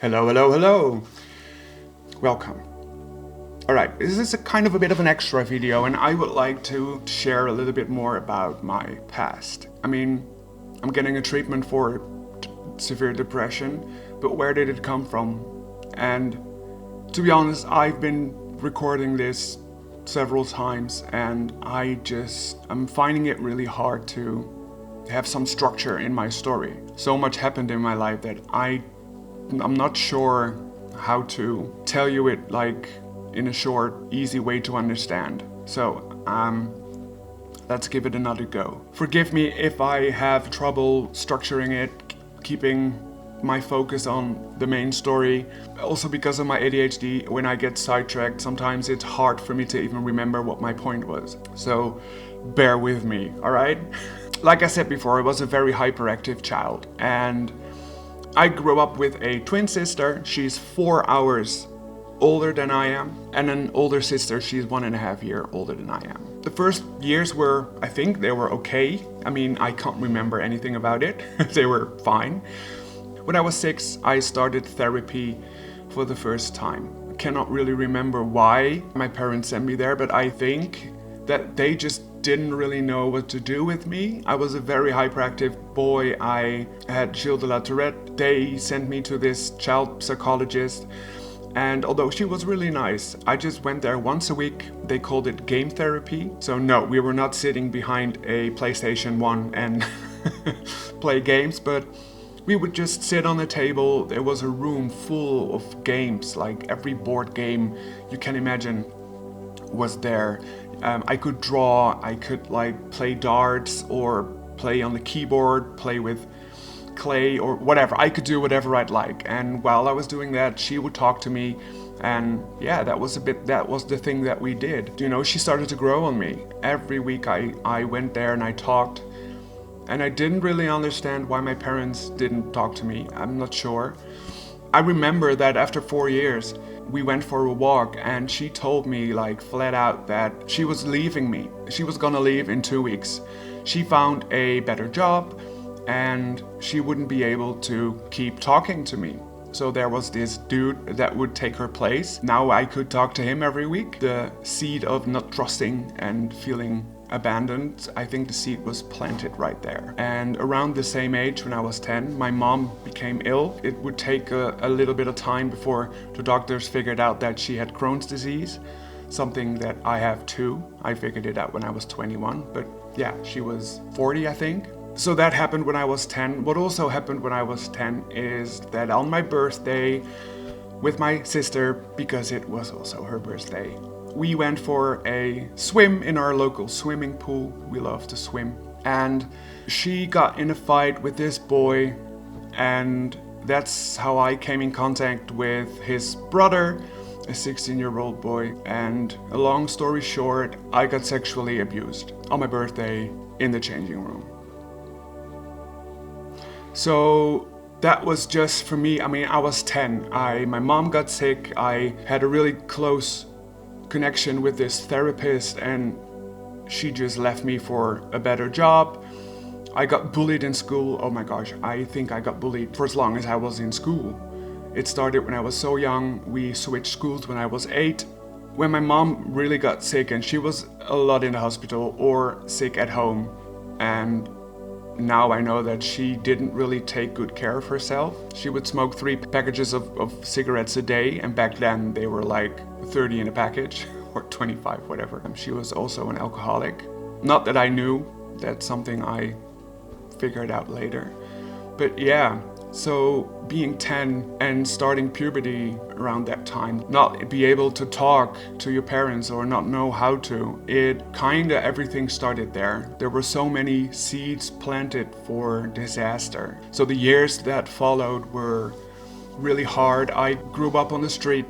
Hello, hello, hello. Welcome. Alright, this is a kind of a bit of an extra video, and I would like to share a little bit more about my past. I'm getting a treatment for severe depression, but where did it come from? And to be honest, I've been recording this several times, and I'm finding it really hard to have some structure in my story. So much happened in my life that I'm not sure how to tell you it like in a short, easy way to understand. So let's give it another go. Forgive me if I have trouble structuring it, keeping my focus on the main story. Also because of my ADHD, when I get sidetracked, sometimes it's hard for me to even remember what my point was. So bear with me, all right? Like I said before, I was a very hyperactive child, and I grew up with a twin sister. She's 4 hours older than I am, and an older sister. She's 1.5 years older than I am. The first years I think they were okay. I can't remember anything about it. They were fine. When I was 6, I started therapy for the first time. I cannot really remember why my parents sent me there, but I think that they just didn't really know what to do with me. I was a very hyperactive boy. I had Gilles de la Tourette. They sent me to this child psychologist, and although she was really nice, I just went there once a week. They called it game therapy. So no, we were not sitting behind a PlayStation 1 and play games, but we would just sit on a table. There was a room full of games, like every board game you can imagine was there. I could draw, I could play darts or play on the keyboard, play with clay or whatever. I could do whatever I'd like. And while I was doing that, she would talk to me. And yeah, that was the thing that we did. She started to grow on me. Every week I went there and I talked. And I didn't really understand why my parents didn't talk to me. I'm not sure. I remember that after 4 years, we went for a walk, and she told me flat out that she was leaving me. She was gonna leave in 2 weeks. She found a better job, and she wouldn't be able to keep talking to me. So there was this dude that would take her place. Now I could talk to him every week. The seed of not trusting and feeling abandoned, I think the seed was planted right there. And around the same age, when I was 10, my mom became ill. It would take a little bit of time before the doctors figured out that she had Crohn's disease, something that I have too. I figured it out when I was 21, but yeah, she was 40, I think. So that happened when I was 10. What also happened when I was 10 is that on my birthday, with my sister, because it was also her birthday, we went for a swim in our local swimming pool. We love to swim. And she got in a fight with this boy, and that's how I came in contact with his brother, a 16-year-old boy. And a long story short, I got sexually abused on my birthday in the changing room. So that was just for me. I was 10. My mom got sick. I had a really close connection with this therapist, and she just left me for a better job. I got bullied in school. Oh my gosh, I think I got bullied for as long as I was in school. It started when I was so young. We switched schools when I was 8. When my mom really got sick, and she was a lot in the hospital or sick at home, and now I know that she didn't really take good care of herself. She would smoke 3 packages of cigarettes a day, and back then they were 30 in a package, or 25, whatever. She was also an alcoholic. Not that I knew, that's something I figured out later. But yeah, so being 10 and starting puberty around that time, not be able to talk to your parents or not know how to, everything started there. There were so many seeds planted for disaster. So the years that followed were really hard. I grew up on the street.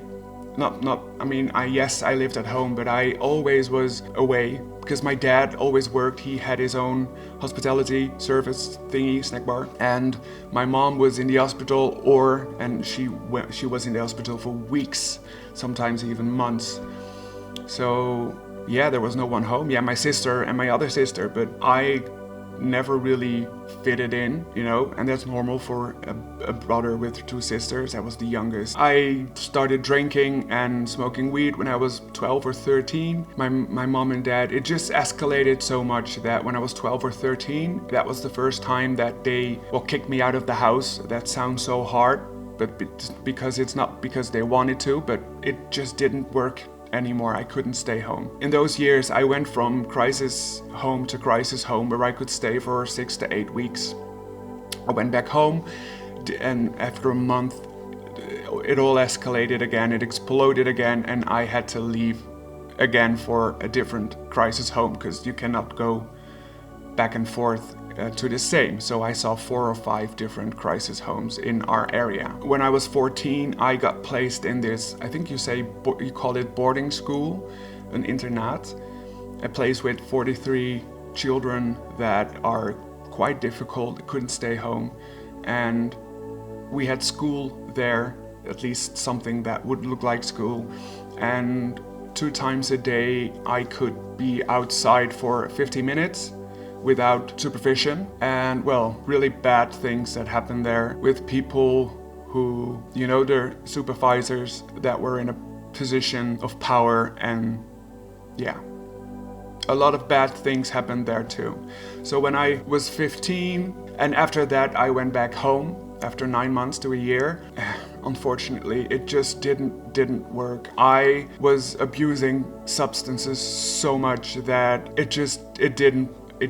Yes, I lived at home, but I always was away because my dad always worked. He had his own hospitality service thingy, snack bar, and my mom was in the hospital, and she was in the hospital for weeks, sometimes even months. So yeah, there was no one home. Yeah, my sister and my other sister, but I never really fitted in, you know, and that's normal for a brother with 2 sisters. I was the youngest. I started drinking and smoking weed when I was 12 or 13. My mom and dad, it just escalated so much that when I was 12 or 13, that was the first time that they, well, kicked me out of the house. That sounds so hard, but because it's not because they wanted to, but it just didn't work anymore. I couldn't stay home. In those years, I went from crisis home to crisis home, where I could stay for 6 to 8 weeks. I went back home, and after a month, it all escalated again. It exploded again, and I had to leave again for a different crisis home, because you cannot go back and forth to the same. So I saw 4 or 5 different crisis homes in our area. When I was 14, I got placed in this, I think you call it boarding school, an internat, a place with 43 children that are quite difficult, couldn't stay home. And we had school there, at least something that would look like school. And 2 times a day, I could be outside for 50 minutes without supervision, and well, really bad things that happened there with people who, you know, they're supervisors that were in a position of power, and yeah, a lot of bad things happened there too. So when I was 15, and after that I went back home after 9 months to a year, unfortunately it just didn't work. I was abusing substances so much that it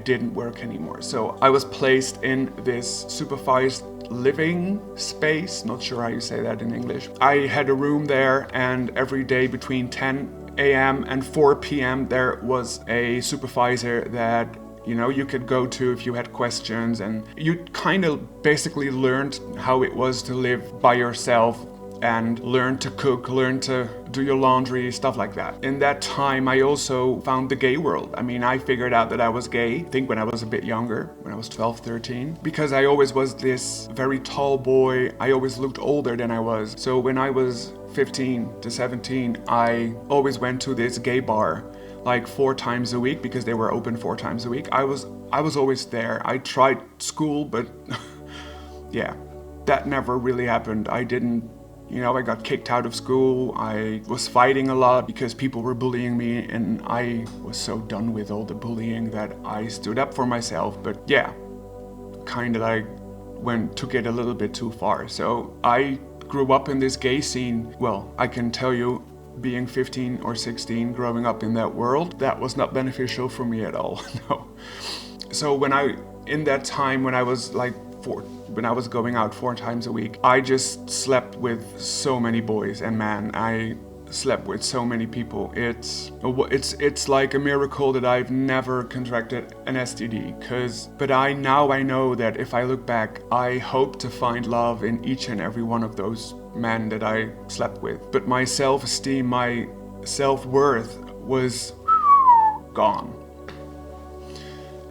didn't work anymore. So I was placed in this supervised living space, not sure how you say that in English. I had a room there, and every day between 10 a.m. and 4 p.m. there was a supervisor that, you know, you could go to if you had questions, and you kind of basically learned how it was to live by yourself and learn to cook, learn to do your laundry, stuff like that. In that time, I also found the gay world. I mean, I figured out that I was gay, I think when I was a bit younger, when I was 12, 13, because I always was this very tall boy. I always looked older than I was. So when I was 15 to 17, I always went to this gay bar like 4 times a week, because they were open 4 times a week. I was always there. I tried school, but yeah, that never really happened. I got kicked out of school. I was fighting a lot because people were bullying me, and I was so done with all the bullying that I stood up for myself. But yeah, kind of like took it a little bit too far. So I grew up in this gay scene. Well, I can tell you, being 15 or 16, growing up in that world, that was not beneficial for me at all. No. So in that time when I was like when I was going out 4 times a week, I just slept with so many boys and men. I slept with so many people. It's like a miracle that I've never contracted an STD. But I know that if I look back, I hope to find love in each and every one of those men that I slept with. But my self-esteem, my self-worth was gone.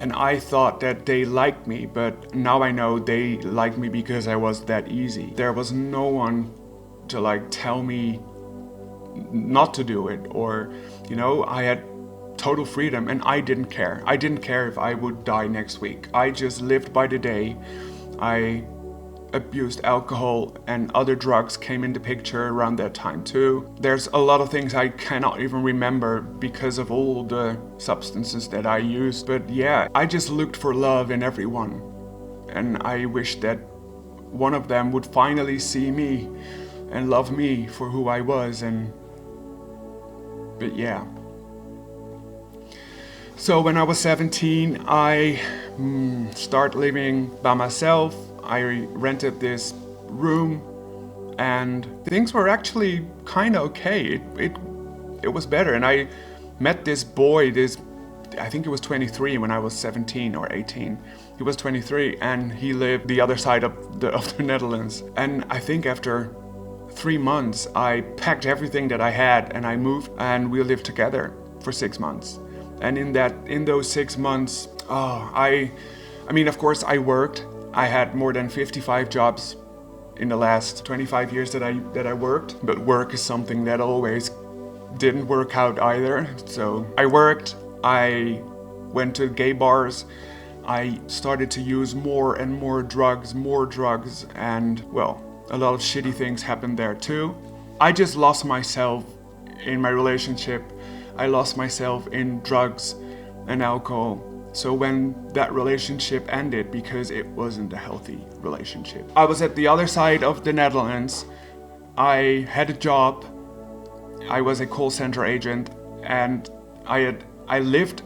And I thought that they liked me, but now I know they liked me because I was that easy. There was no one to like tell me not to do it, or, you know, I had total freedom, and I didn't care. I didn't care if I would die next week. I just lived by the day. I abused alcohol, and other drugs came into picture around that time too. There's a lot of things I cannot even remember because of all the substances that I used. But yeah, I just looked for love in everyone, and I wish that one of them would finally see me and love me for who I was. But yeah. So when I was 17, I started living by myself. I rented this room, and things were actually kind of okay. It was better, and I met this boy. I think he was 23 when I was 17 or 18. He was 23, and he lived the other side of the Netherlands. And I think after 3 months, I packed everything that I had, and I moved, and we lived together for 6 months. And in those 6 months, I mean, of course, I worked. I had more than 55 jobs in the last 25 years that I worked, but work is something that always didn't work out either. So I worked, I went to gay bars, I started to use more and more drugs, and well, a lot of shitty things happened there too. I just lost myself in my relationship. I lost myself in drugs and alcohol. So when that relationship ended, because it wasn't a healthy relationship, I was at the other side of the Netherlands. I had a job. I was a call center agent, and I lived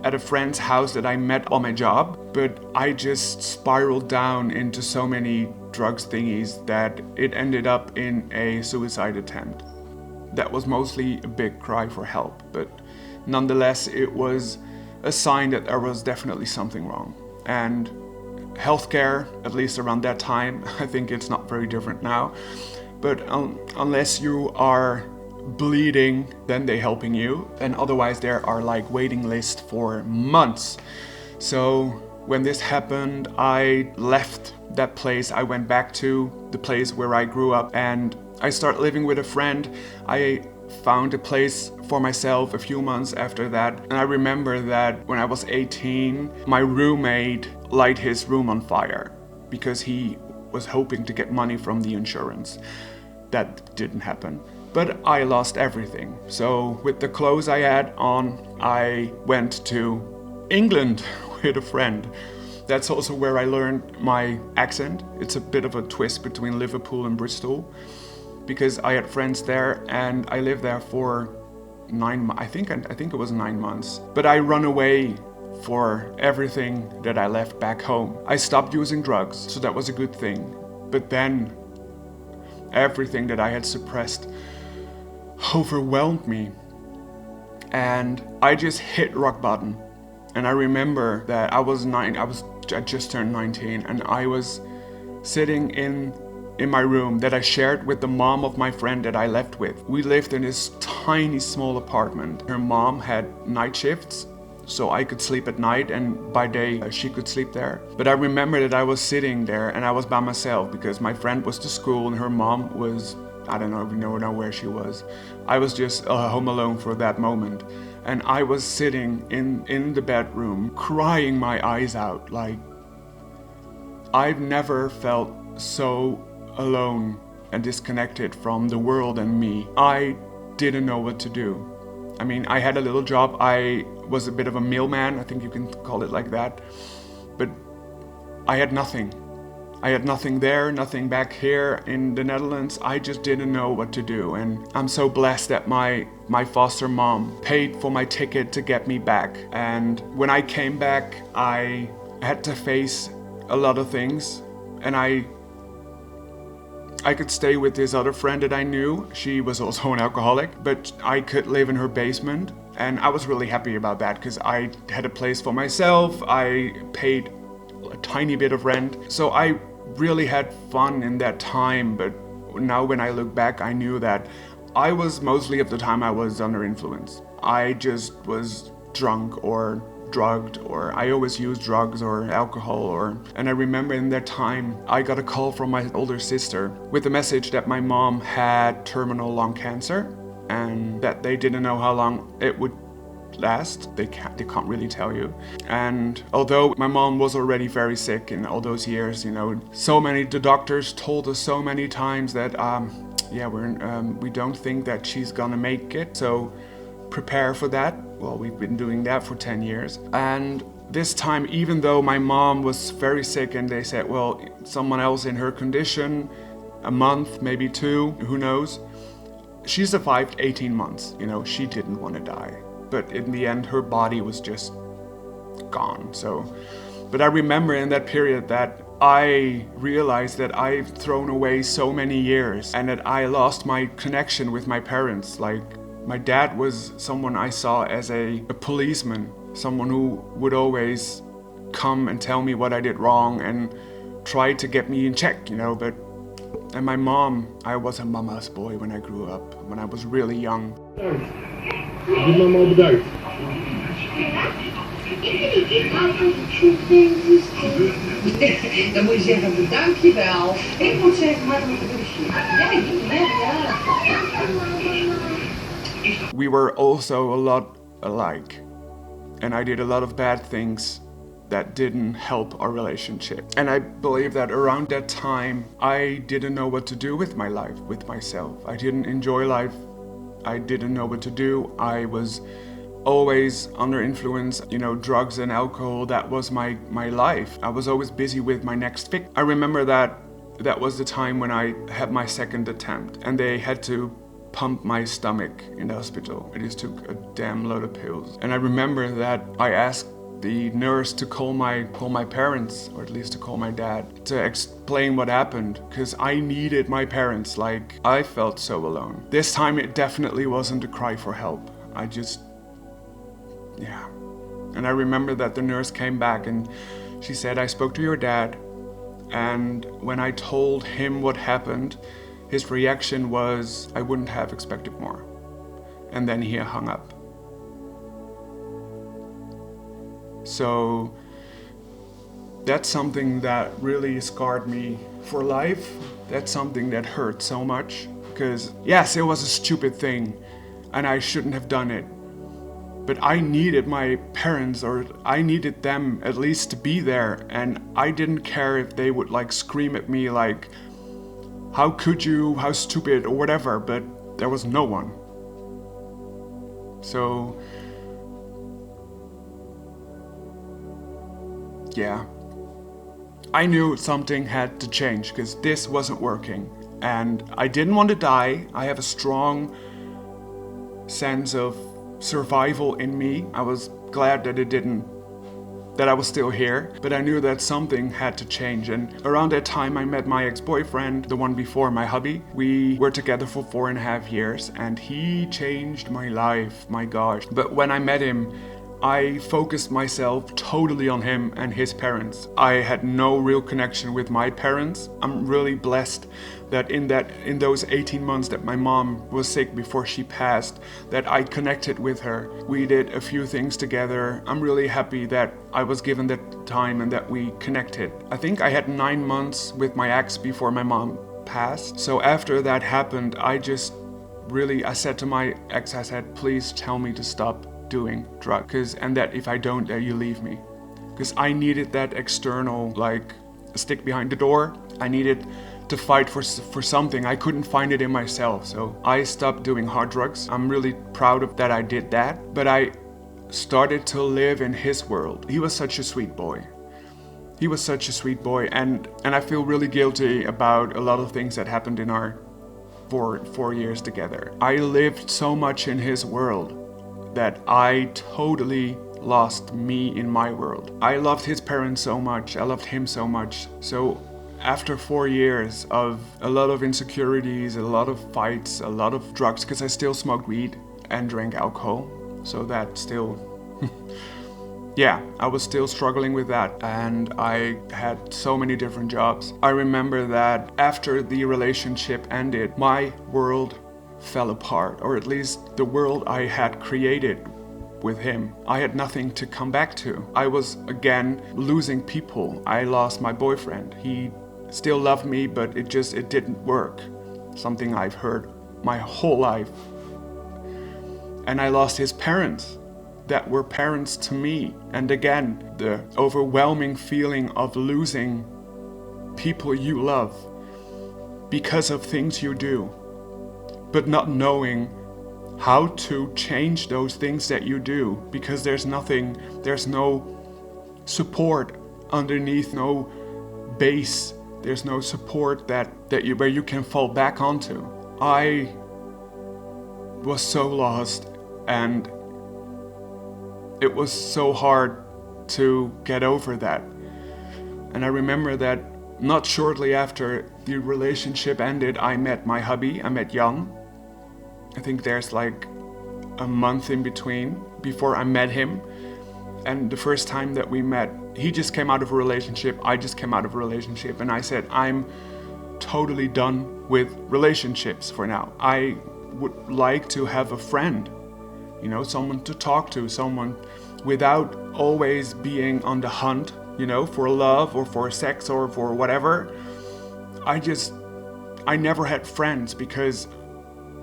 at a friend's house that I met on my job, but I just spiraled down into so many drugs thingies that it ended up in a suicide attempt. That was mostly a big cry for help, but nonetheless it was a sign that there was definitely something wrong. And healthcare, at least around that time, I think it's not very different now, but unless you are bleeding, then they're helping you, and otherwise there are like waiting lists for months. So when this happened, I left that place. I went back to the place where I grew up, and I started living with a friend. I found a place for myself a few months after that, and I remember that when I was 18, my roommate lit his room on fire because he was hoping to get money from the insurance. That didn't happen. But I lost everything. So with the clothes I had on, I went to England with a friend. That's also where I learned my accent. It's a bit of a twist between Liverpool and Bristol, because I had friends there and I lived there for 9 months. I think it was 9 months. But I run away for everything that I left back home. I stopped using drugs, so that was a good thing. But then everything that I had suppressed overwhelmed me, and I just hit rock bottom. And I remember that I just turned 19, and I was sitting in my room that I shared with the mom of my friend that I left with. We lived in this tiny small apartment. Her mom had night shifts, so I could sleep at night, and by day she could sleep there. But I remember that I was sitting there and I was by myself because my friend was to school and her mom was, I don't know where she was. I was just home alone for that moment. And I was sitting in the bedroom crying my eyes out. Like, I've never felt so alone and disconnected from the world and me. I didn't know what to do. I mean, I had a little job. I was a bit of a mailman, I think you can call it like that. But I had nothing. I had nothing there, nothing back here in the Netherlands. I just didn't know what to do. And I'm so blessed that my foster mom paid for my ticket to get me back. And when I came back, I had to face a lot of things. And I could stay with this other friend that I knew. She was also an alcoholic, but I could live in her basement. And I was really happy about that because I had a place for myself. I paid a tiny bit of rent. So I really had fun in that time. But now when I look back, I knew that I was mostly of the time I was under influence. I just was drunk or drugged, or I always used drugs or alcohol, and I remember in that time I got a call from my older sister with a message that my mom had terminal lung cancer and that they didn't know how long it would last. They can't really tell you. And although my mom was already very sick in all those years, the doctors told us so many times that we don't think that she's gonna make it, so prepare for that. Well, we've been doing that for 10 years. And this time, even though my mom was very sick and they said, well, someone else in her condition, a month, maybe 2, who knows, she survived 18 months. She didn't want to die. But in the end, her body was just gone. But I remember in that period that I realized that I've thrown away so many years and that I lost my connection with my parents. Like, my dad was someone I saw as a policeman, someone who would always come and tell me what I did wrong and try to get me in check, And my mom, I was a mama's boy when I grew up, when I was really young. Die mama al bedankt. Dan moet je zeggen, bedank je wel. Ik moet zeggen, maar dan moet je jij doet ja. We were also a lot alike, and I did a lot of bad things that didn't help our relationship. And I believe that around that time, I didn't know what to do with my life, with myself. I didn't enjoy life. I didn't know what to do. I was always under influence, drugs and alcohol. That was my life. I was always busy with my next fix. I remember that was the time when I had my second attempt and they had to pump my stomach in the hospital. I just took a damn load of pills. And I remember that I asked the nurse to call my parents, or at least to call my dad, to explain what happened, because I needed my parents. Like, I felt so alone. This time it definitely wasn't a cry for help. And I remember that the nurse came back and she said, I spoke to your dad, and when I told him what happened, his reaction was, I wouldn't have expected more. And then he hung up. So that's something that really scarred me for life. That's something that hurt so much, because yes, it was a stupid thing and I shouldn't have done it. But I needed my parents, or I needed them at least to be there, and I didn't care if they would scream at me like, how could you, how stupid, or whatever, but there was no one. So yeah, I knew something had to change because this wasn't working, and I didn't want to die. I have a strong sense of survival in me. I was glad that I was still here, but I knew that something had to change. And around that time I met my ex-boyfriend, the one before my hubby. We were together for 4.5 years and he changed my life, my gosh. But when I met him, I focused myself totally on him and his parents. I had no real connection with my parents. I'm really blessed that in those 18 months that my mom was sick before she passed, that I connected with her. We did a few things together. I'm really happy that I was given that time and that we connected. I think I had 9 months with my ex before my mom passed. So after that happened, I said to my ex, I said, please tell me to stop doing drugs, and that if I don't, that you leave me. Because I needed that external, stick behind the door. I needed to fight for something. I couldn't find it in myself, so I stopped doing hard drugs. I'm really proud of that I did that, but I started to live in his world. He was such a sweet boy. And I feel really guilty about a lot of things that happened in our 4 years together. I lived so much in his world that I totally lost me in my world. I loved his parents so much. I loved him so much. So after 4 years of a lot of insecurities, a lot of fights, a lot of drugs, because I still smoked weed and drank alcohol. So that still, I was still struggling with that. And I had so many different jobs. I remember that after the relationship ended, my world fell apart, or at least the world I had created with him. I had nothing to come back to. I was again losing people. I lost my boyfriend. He still loved me, but it didn't work. Something I've heard my whole life. And I lost his parents that were parents to me. And again, the overwhelming feeling of losing people you love because of things you do, but not knowing how to change those things that you do, because there's no support underneath, no base, there's no support where you can fall back onto. I was so lost, and it was so hard to get over that. And I remember that not shortly after the relationship ended, I met my hubby. I met Jan. I think there's a month in between before I met him. And the first time that we met, he just came out of a relationship, I just came out of a relationship, and I said, I'm totally done with relationships for now. I would like to have a friend, someone to talk to, someone without always being on the hunt, for love or for sex or for whatever. I never had friends because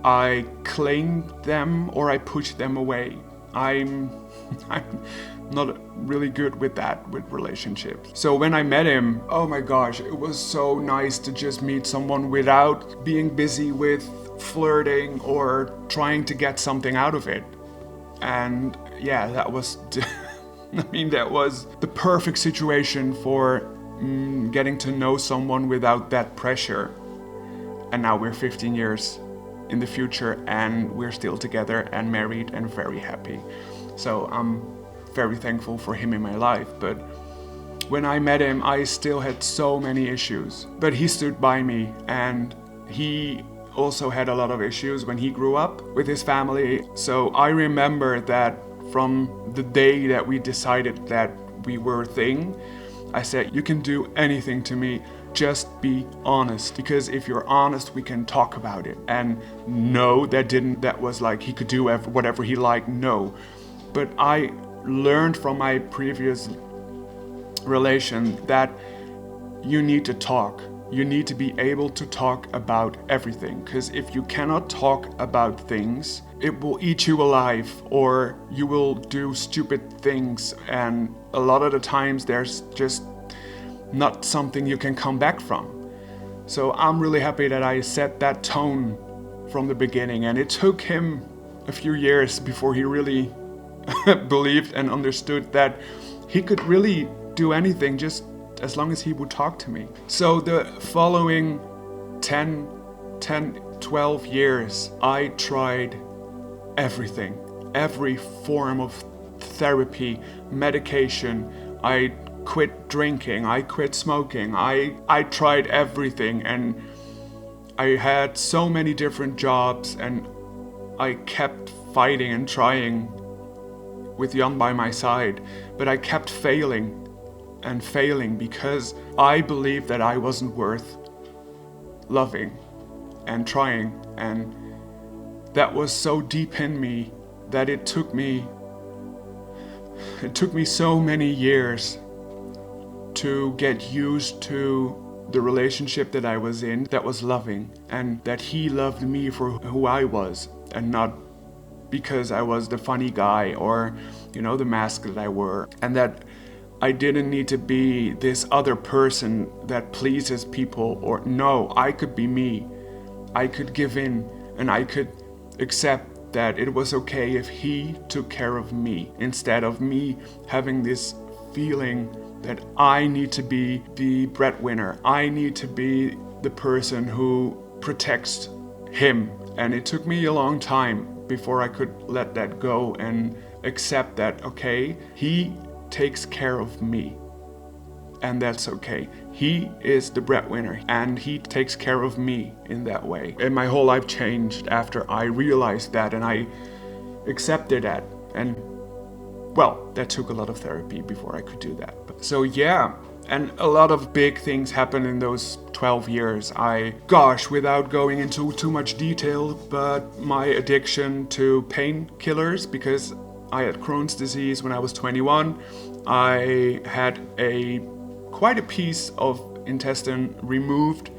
I claimed them or I pushed them away. I'm not really good with that, with relationships. So when I met him, oh my gosh, it was so nice to just meet someone without being busy with flirting or trying to get something out of it. And yeah, that was, that was the perfect situation for getting to know someone without that pressure. And now we're 15 years in the future and we're still together and married and very happy. So I'm very thankful for him in my life. But when I met him, I still had so many issues. But he stood by me, and he also had a lot of issues when he grew up with his family. So I remember that from the day that we decided that we were a thing, I said, you can do anything to me, just be honest. Because if you're honest, we can talk about it. And no, that was like he could do whatever he liked, no. But I learned from my previous relation that you need to talk. You need to be able to talk about everything. Because if you cannot talk about things, it will eat you alive, or you will do stupid things. And a lot of the times there's just not something you can come back from. So I'm really happy that I set that tone from the beginning. And it took him a few years before he really believed and understood that he could really do anything just as long as he would talk to me. So the following 12 years, I tried everything, every form of therapy, medication. I quit drinking, I quit smoking, I tried everything, and I had so many different jobs, and I kept fighting and trying with Jan by my side, but I kept failing and failing because I believed that I wasn't worth loving and trying, and that was so deep in me that it took me so many years to get used to the relationship that I was in, that was loving, and that he loved me for who I was, and not because I was the funny guy or, the mask that I wore. And that I didn't need to be this other person that pleases people, or no, I could be me. I could give in, and I could accept that it was okay if he took care of me, instead of me having this feeling that I need to be the breadwinner. I need to be the person who protects him. And it took me a long time before I could let that go and accept that, okay, he takes care of me. And that's okay. He is the breadwinner and he takes care of me in that way. And my whole life changed after I realized that and I accepted that. And well, that took a lot of therapy before I could do that. So yeah, and a lot of big things happened in those 12 years. Without going into too much detail, but my addiction to painkillers, because I had Crohn's disease when I was 21. I had quite a piece of intestine removed.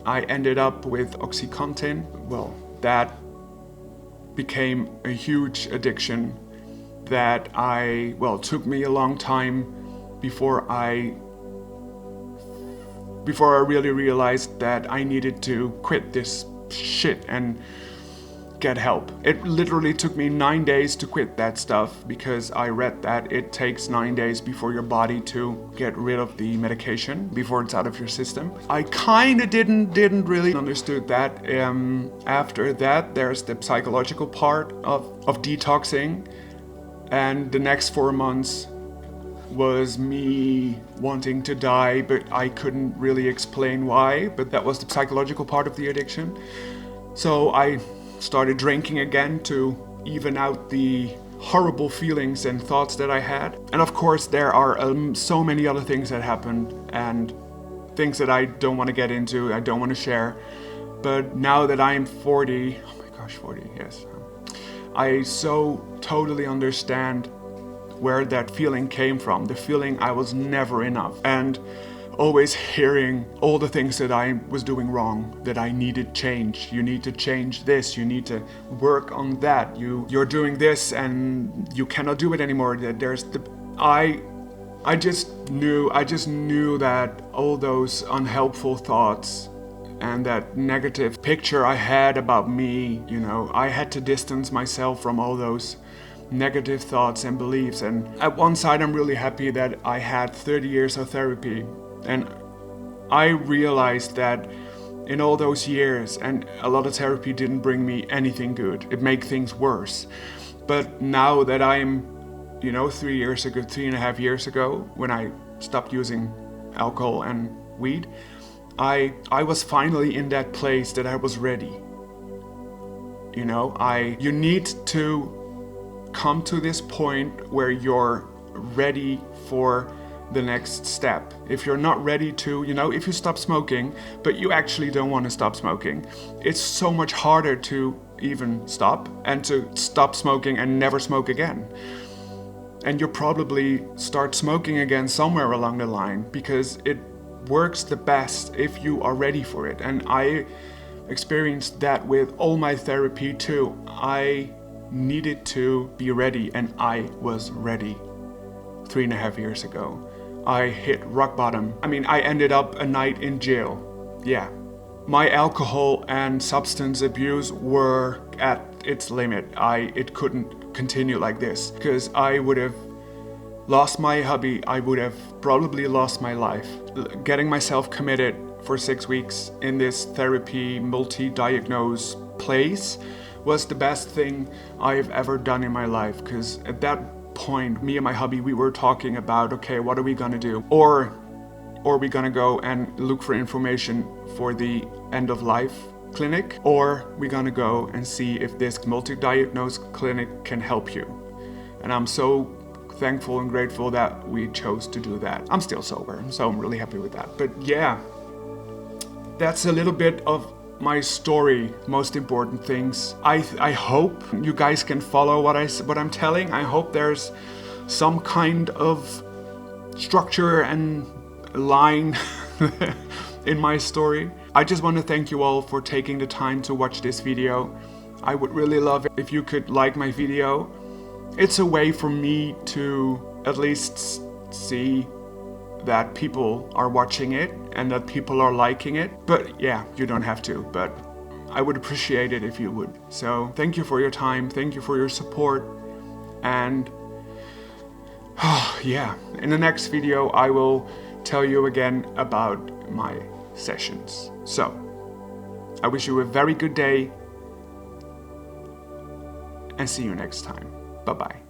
I ended up with OxyContin. Well, that became a huge addiction that took me a long time before I really realized that I needed to quit this shit and get help. It literally took me 9 days to quit that stuff because I read that it takes 9 days before your body to get rid of the medication, before it's out of your system. I kinda didn't really understood that. After that, there's the psychological part of detoxing, and the next 4 months was me wanting to die, but I couldn't really explain why, but that was the psychological part of the addiction. So I started drinking again to even out the horrible feelings and thoughts that I had. And of course there are so many other things that happened and things that I don't want to get into, I don't want to share. But now that I'm 40, oh my gosh, 40, yes. I so totally understand where that feeling came from, the feeling I was never enough, and always hearing all the things that I was doing wrong, that I needed change. You need to change this, you need to work on that, you're doing this and you cannot do it anymore. There's I just knew that all those unhelpful thoughts and that negative picture I had about me, you know, I had to distance myself from all those negative thoughts and beliefs. And at one side, I'm really happy that I had 30 years of therapy. And I realized that in all those years, and a lot of therapy didn't bring me anything good. It made things worse. But now that I'm, you know, 3.5 years ago, when I stopped using alcohol and weed, I was finally in that place that I was ready. You know, you need to come to this point where you're ready for the next step. If you're not ready to, you know, if you stop smoking, but you actually don't want to stop smoking, it's so much harder to even stop and to stop smoking and never smoke again. And you'll probably start smoking again somewhere along the line because it works the best if you are ready for it. And I experienced that with all my therapy too. I needed to be ready, and I was ready 3.5 years ago. I hit rock bottom. I mean, I ended up a night in jail. Yeah. My alcohol and substance abuse were at its limit. It couldn't continue like this because I would have lost my hubby. I would have probably lost my life. Getting myself committed for 6 weeks in this therapy multi-diagnose place was the best thing I've ever done in my life, because at that point, me and my hubby, we were talking about, okay, what are we gonna do? Or we gonna go and look for information for the end of life clinic, or we gonna go and see if this multi-diagnose clinic can help you. And I'm so thankful and grateful that we chose to do that. I'm still sober, so I'm really happy with that. But yeah, that's a little bit of my story, most important things. I hope you guys can follow what I'm telling. I hope there's some kind of structure and line in my story. I just want to thank you all for taking the time to watch this video. I would really love it if you could like my video. It's a way for me to at least see that people are watching it and that people are liking it. But yeah, you don't have to, but I would appreciate it if you would. So thank you for your time, thank you for your support, and yeah, in the next video I will tell you again about my sessions. So I wish you a very good day and see you next time. Bye-bye.